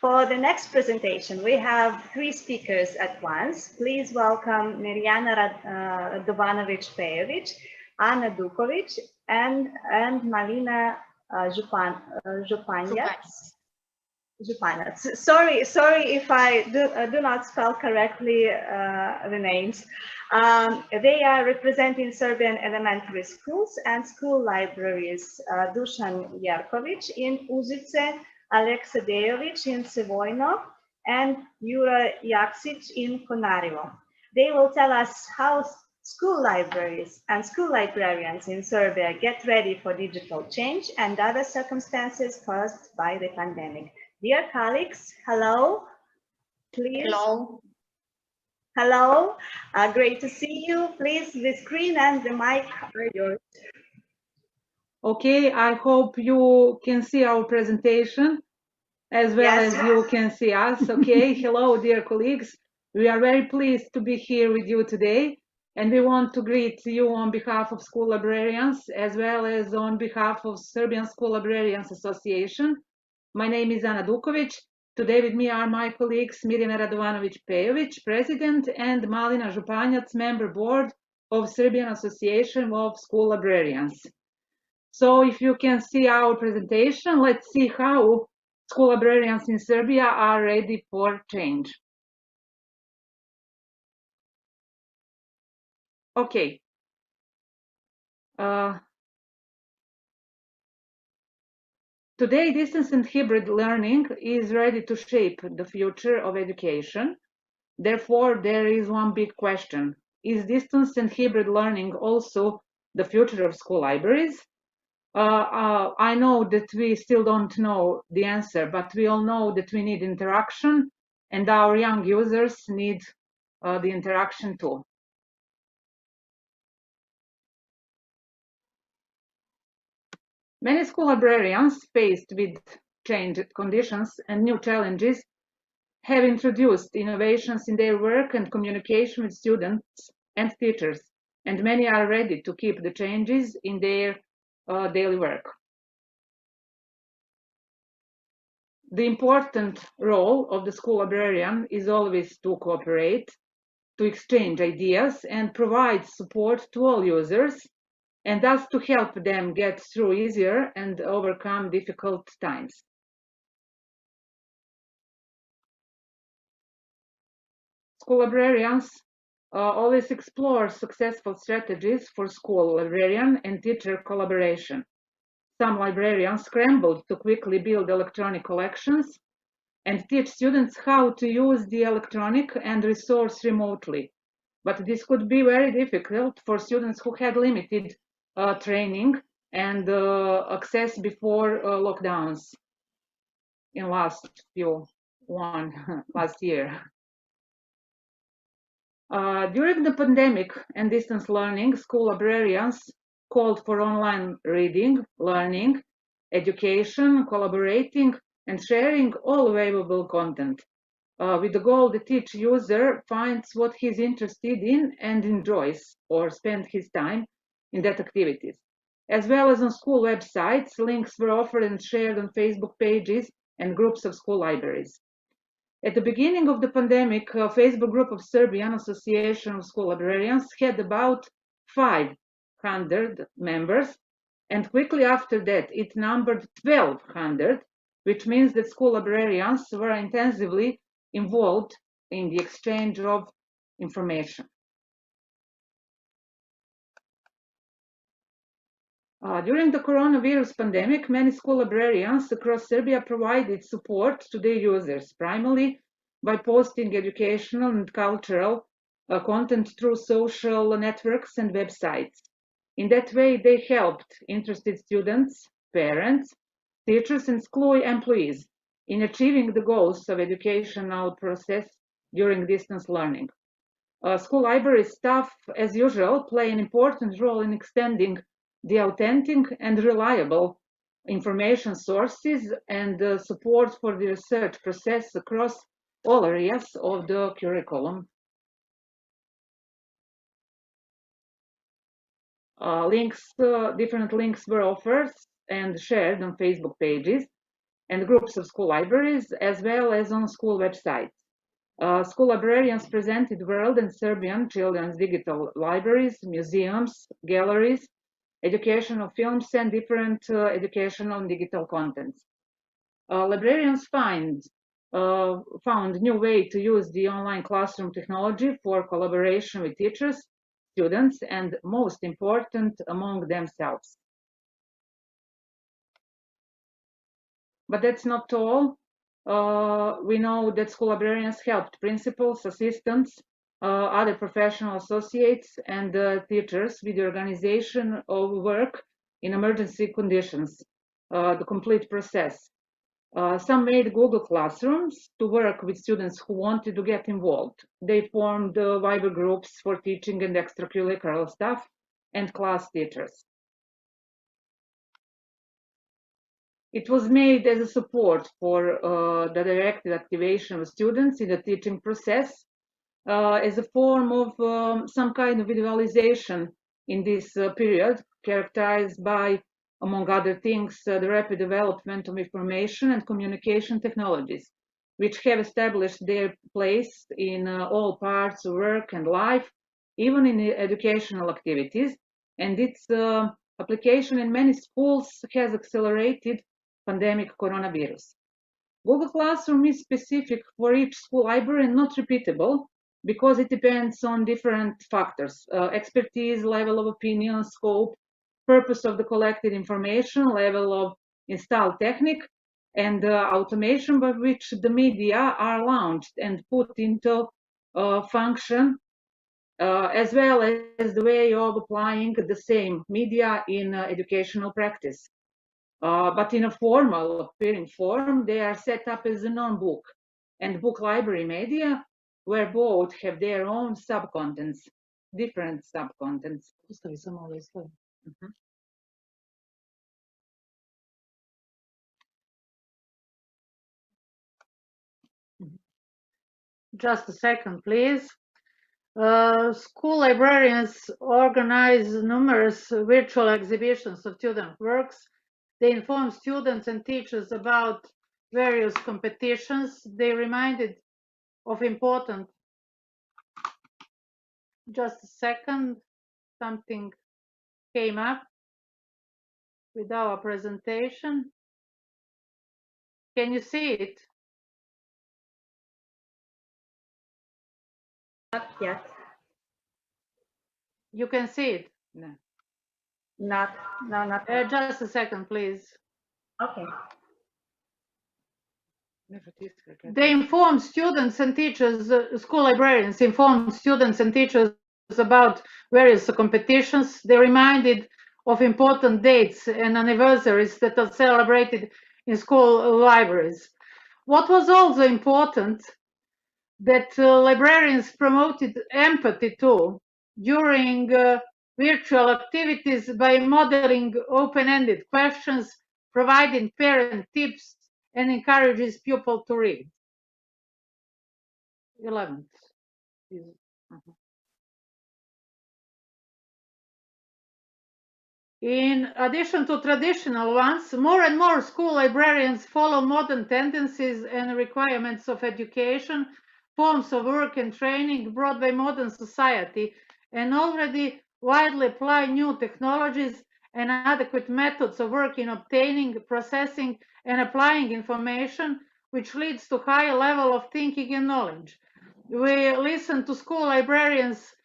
for the next presentation, we have three speakers at once. Please welcome Miriјana Radovanović Pejovich, Ana Dukovиć, and Malina Župāņac. Sorry if I do not spell correctly the names. They are representing Serbian elementary schools and school libraries. Dušan Jerković in Uzice, Aleksa Dejović in Sevojno, and Jura Jaksić in Konarevo. They will tell us how school libraries and school librarians in Serbia get ready for digital change and other circumstances caused by the pandemic. Dear colleagues, hello, please. Hello. Hello, great to see you. Please, the screen and the mic are yours. Okay, I hope you can see our presentation as well as you can see us. Okay, hello, dear colleagues. We are very pleased to be here with you today, and we want to greet you on behalf of school librarians as well as on behalf of Serbian School Librarians Association. My name is Ana Dukovиć. Today with me are my colleagues Mирјana Radovanović Pejovиć, President, and Malina Župaњac, Member Board of Serbian Association of School Librarians. So if you can see our presentation, let's see how school librarians in Serbia are ready for change. Okay. Today, distance and hybrid learning is ready to shape the future of education. Therefore, there is one big question. Is distance and hybrid learning also the future of school libraries? I know that we still don't know the answer, but we all know that we need interaction, and our young users need the interaction too. Many school librarians, faced with changed conditions and new challenges, have introduced innovations in their work and communication with students and teachers, and many are ready to keep the changes in their daily work. The important role of the school librarian is always to cooperate, to exchange ideas, and provide support to all users, and thus to help them get through easier and overcome difficult times. School librarians always explore successful strategies for school librarian and teacher collaboration. Some librarians scrambled to quickly build electronic collections and teach students how to use the electronic and resource remotely. But this could be very difficult for students who had limited training and access before lockdowns in last year. During the pandemic and distance learning, school librarians called for online reading, learning, education, collaborating, and sharing all available content, with the goal that each user finds what he's interested in and enjoys, or spend his time in that activities. As well as on school websites, links were offered and shared on Facebook pages and groups of school libraries. At the beginning of the pandemic, a Facebook group of Serbian Association of School Librarians had about 500 members, and quickly after that it numbered 1,200, which means that school librarians were intensively involved in the exchange of information. During the coronavirus pandemic, many school librarians across Serbia provided support to their users, primarily by posting educational and cultural content through social networks and websites. In that way, they helped interested students, parents, teachers, and school employees in achieving the goals of educational process during distance learning. School library staff, as usual, play an important role in extending the authentic and reliable information sources and support for the research process across all areas of the curriculum. Different links were offered and shared on Facebook pages. and groups of school libraries, as well as on school websites. School librarians presented world and Serbian children's digital libraries, museums, galleries, educational films, and different educational and digital contents. Librarians found new way to use the online classroom technology for collaboration with teachers, students, and most important, among themselves. But that's not all. We know that school librarians helped principals, assistants, other professional associates, and teachers with the organization of work in emergency conditions, the complete process. Some made Google Classrooms to work with students who wanted to get involved. They formed Viber groups for teaching and extracurricular staff and class teachers. It was made as a support for the directed activation of students in the teaching process as a form of some kind of visualization in this period, characterized by, among other things, the rapid development of information and communication technologies, which have established their place in all parts of work and life, even in educational activities, and its application in many schools has accelerated pandemic coronavirus. Google Classroom is specific for each school library and not repeatable because it depends on different factors, expertise, level of opinion, scope, purpose of the collected information, level of installed technique, and automation by which the media are launched and put into function, as well as the way of applying the same media in educational practice. But in a formal appearing form, they are set up as a non-book and book library media, where both have their own sub-contents, different sub-contents. Just a second, please. School librarians organize numerous virtual exhibitions of student works. They inform students and teachers about various competitions. They reminded of important. Just a second, something came up with our presentation. Can you see it? Not yet. You can see it? No. Not. Just a second, please. Okay. They inform students and teachers, school librarians inform students and teachers about various competitions. They reminded of important dates and anniversaries that are celebrated in school libraries. What was also important, that librarians promoted empathy too during virtual activities by modeling open-ended questions, providing parent tips, and encourages pupils to read. 11th. In addition to traditional ones, more and more school librarians follow modern tendencies and requirements of education, forms of work and training brought by modern society, and already widely apply new technologies and adequate methods of work in obtaining, processing, and applying information, which leads to higher level of thinking and knowledge. We listen to school librarians'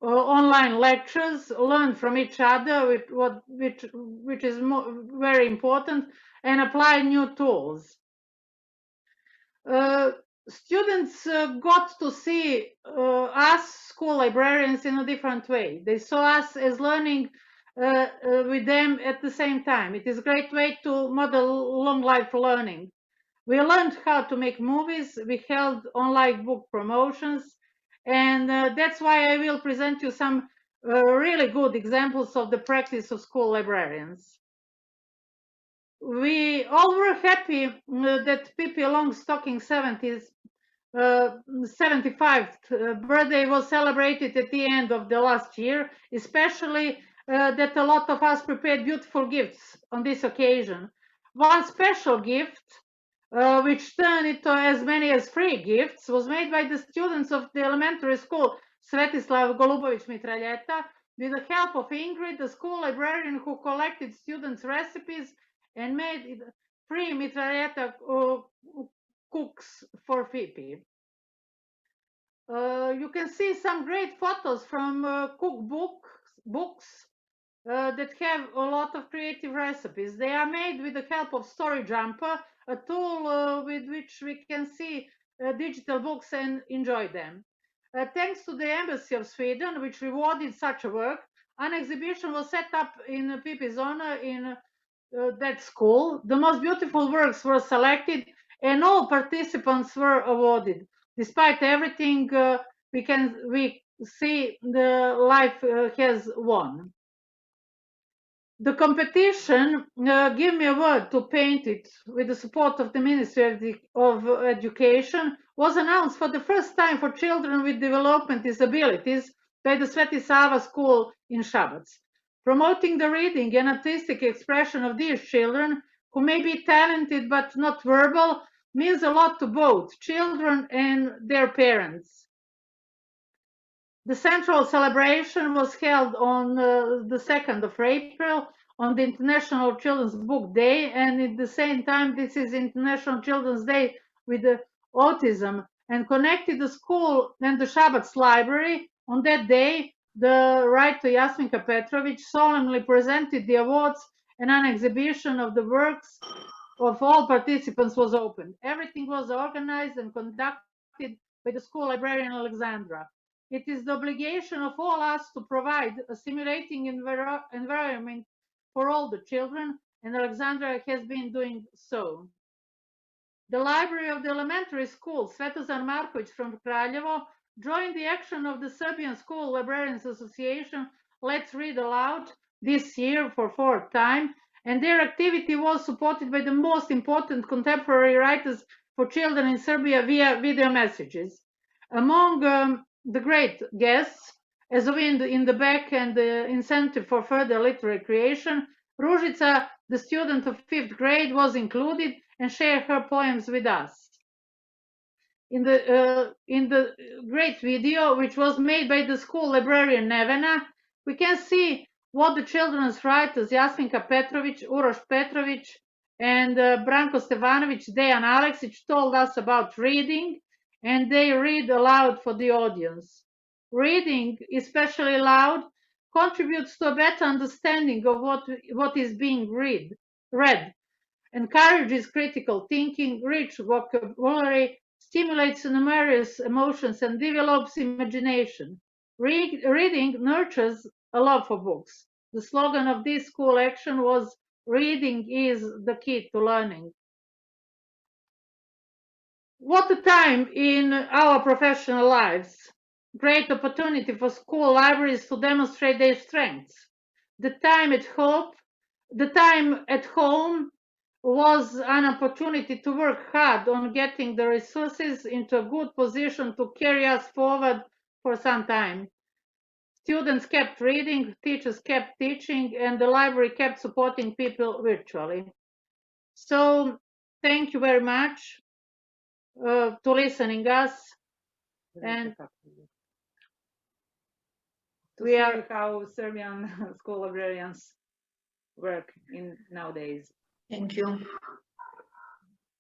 online lectures, learn from each other, which is very important, and apply new tools. Students got to see us, school librarians, in a different way. They saw us as learning with them at the same time. It is a great way to model long life learning. We learned how to make movies, we held online book promotions, and that's why I will present you some really good examples of the practice of school librarians. We all were happy that Pippi Longstocking's 75th birthday was celebrated at the end of the last year, especially that a lot of us prepared beautiful gifts on this occasion. One special gift which turned into as many as 3 gifts, was made by the students of the elementary school Svetislav Golubović Mitraljeta with the help of Ingrid, the school librarian who collected students' recipes and made 3 Mitraljeta cooks for Fipi. You can see some great photos from books that have a lot of creative recipes. They are made with the help of Story Jumper, a tool with which we can see digital books and enjoy them. Thanks to the Embassy of Sweden, which rewarded such a work, an exhibition was set up in Fipi's honor in that school. The most beautiful works were selected and all participants were awarded. Despite everything, we see the life has won. The competition, Give Me a Word to Paint It, with the support of the Ministry of Education, was announced for the first time for children with development disabilities by the Sveti Sava School in Šabac. Promoting the reading and artistic expression of these children, who may be talented but not verbal, means a lot to both children and their parents. The central celebration was held on the 2nd of April on the International Children's Book Day, and at the same time this is International Children's Day with autism, and connected the school and the Šabac Library. On that day, the writer Jasminka Petrović solemnly presented the awards, and an exhibition of the works of all participants was opened. Everything was organized and conducted by the school librarian Alexandra. It is the obligation of all us to provide a stimulating environment for all the children, and Alexandra has been doing so. The library of the elementary school, Svetozar Marković from Kraljevo, joined the action of the Serbian School Librarians Association, Let's Read Aloud, this year for 4th time, and their activity was supported by the most important contemporary writers for children in Serbia via video messages. Among the great guests, as of in the back and the incentive for further literary creation, Ružica, the student of 5th grade, was included and shared her poems with us. In the great video, which was made by the school librarian Nevena, we can see what the children's writers Jasminka Petrović, Uroš Petrović, and Branko Stevanović, Dejan Aleksić told us about reading, and they read aloud for the audience. Reading, especially loud, contributes to a better understanding of what is being read, encourages critical thinking, rich vocabulary, stimulates numerous emotions, and develops imagination. Reading nurtures a love for books. The slogan of this school action was, "Reading is the key to learning." What a time in our professional lives. Great opportunity for school libraries to demonstrate their strengths. The time at home was an opportunity to work hard on getting the resources into a good position to carry us forward for some time. Students kept reading, teachers kept teaching, and the library kept supporting people virtually. So thank you very much to listening us, and we are how Serbian school librarians work in nowadays. Thank you.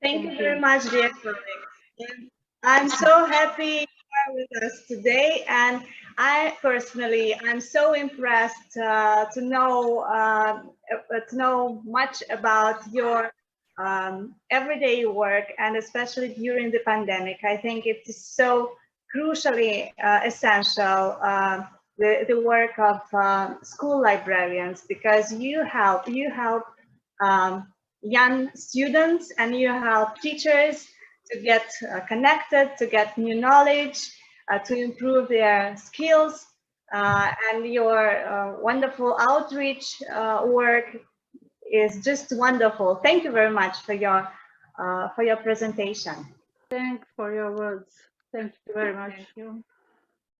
Thank you very much, dear colleagues. I'm so happy you are with us today, and I personally, I'm so impressed to know much about your everyday work, and especially during the pandemic. I think it is so crucially essential, the work of school librarians, because you help young students and you help teachers to get connected, to get new knowledge, to improve their skills, and your wonderful outreach work is just wonderful. Thank you very much for your presentation. Thank you for your words. Thank you very much. Thank you.